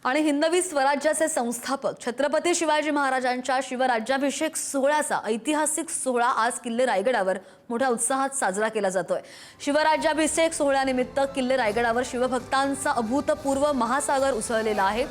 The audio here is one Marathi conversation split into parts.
आणि हिंदवी स्वराज्याचे संस्थापक छत्रपती शिवाजी महाराजांच्या शिवराज्याभिषेक सोहळ्याचा ऐतिहासिक सोहळा आज किल्ले रायगडावर मोठ्या उत्साहात साजरा केला जातोय। शिवराज्याभिषेक सोहळ्यानिमित्त किल्ले रायगडावर शिवभक्तांचा अभूतपूर्व महासागर उसळलेला आहे।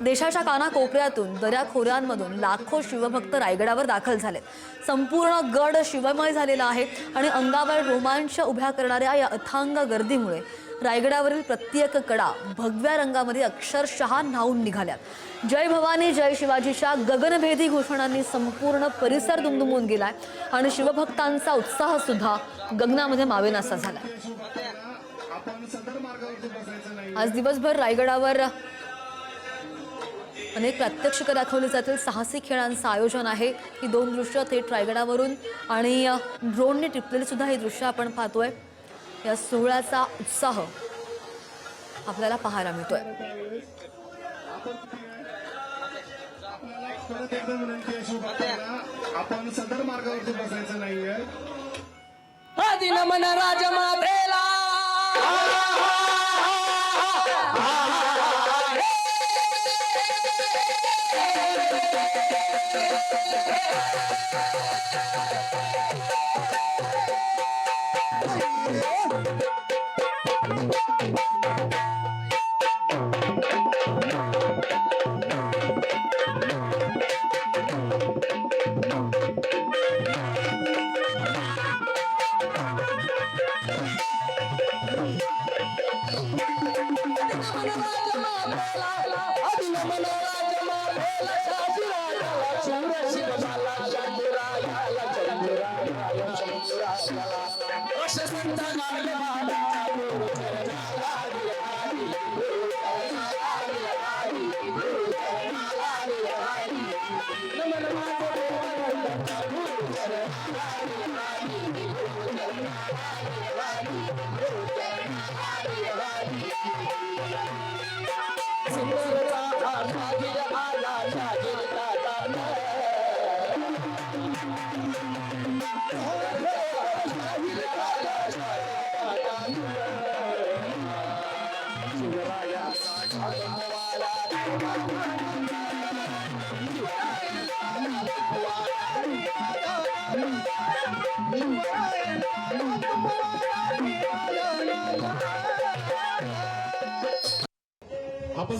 देशाच्या कानाकोपऱ्यातून दऱ्याखोऱ्यांमधून लाखो शिवभक्त रायगडावर दाखल झालेत। संपूर्ण गड शिवमय झालेला आहे आणि अंगावर रोमांच उभ्या करणाऱ्या या अथांग गर्दीमुळे रायगडावरील प्रत्येक कडा भगव्या रंगामध्ये अक्षरशः न्हाऊन निघाल्यात। जय भवानी जय शिवाजीच्या गगनभेदी घोषणांनी संपूर्ण परिसर दुमदुमून गेलाय आणि शिवभक्तांचा उत्साह सुद्धा गगनामध्ये मावेनासा झाला। आज दिवसभर रायगडावर अनेक प्रात्यक्षिकं दाखवली जातील। साहसी खेळांचं आयोजन आहे। ही दोन दृश्य थेट रायगडावरून आणि ड्रोनने टिपलेली सुद्धा ही दृश्य आपण पाहतोय। या सोहळ्याचा उत्साह आपल्याला पाहायला मिळतोय। आपण सदर मार्गावरती बसायचं नाहीये। आदि नमन राजमातेला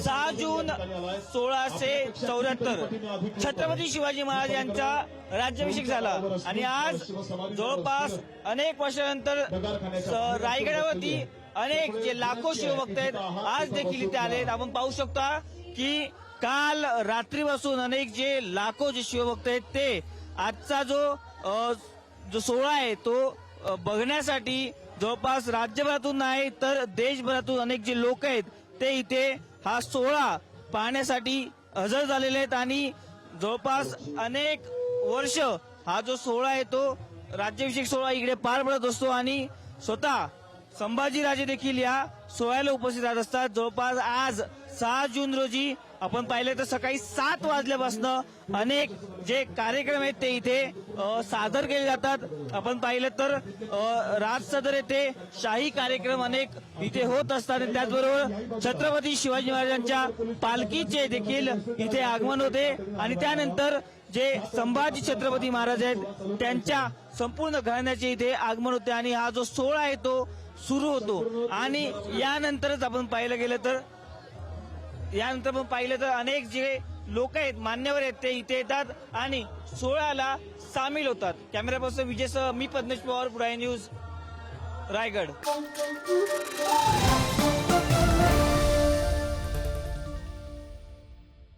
सहा जून 1674 छत्रपती शिवाजी महाराज यांचा राज्याभिषेक झाला आणि आज जवळपास अनेक वर्षानंतर रायगडावरती अनेक जे लाखो शिवभक्त आहेत आज देखील इथे आलेत। आपण पाहू शकता की काल रात्रीपासून अनेक जे लाखो जे शिवभक्त आहेत ते आजचा जो सोहळा आहे तो बघण्यासाठी जवळपास राज्यभरातून नाही तर देशभरातून अनेक जे लोक आहेत ते इथे हा सोहळा पाहण्यासाठी हजर झालेले आहेत आणि जवळपास अनेक वर्ष हा जो सोहळा आहे तो राज्याभिषेक सोहळा इकडे पार पडत असतो आणि स्वतः संभाजीराजे देखील या सोहळ्याला उपस्थित राहत असतात। जवळपास आज 6 जून रोजी आपण पाहिलं तर सकाळी 7 वाजल्यापासून अनेक जे कार्यक्रम आहेत ते इथे सादर केले जातात। आपण पाहिलं तर राजसदर येथे शाही कार्यक्रम अनेक इथे होत असतात। त्याचबरोबर छत्रपती शिवाजी महाराजांच्या पालखीचे देखील इथे आगमन होते आणि त्यानंतर जे संभाजी छत्रपती महाराज आहेत त्यांच्या संपूर्ण घराण्याचे इथे आगमन होते आणि हा जो सोहळा आहे तो सुरू होतो। आणि यानंतरच आपण पाहिलं तर अनेक जे लोक आहेत मान्यवर आहेत ते इथे येतात आणि सोहळ्याला सामील होतात। कॅमेरा पर्सन विजयसह मी पद्मेश पवार, पुढारी न्यूज, रायगड।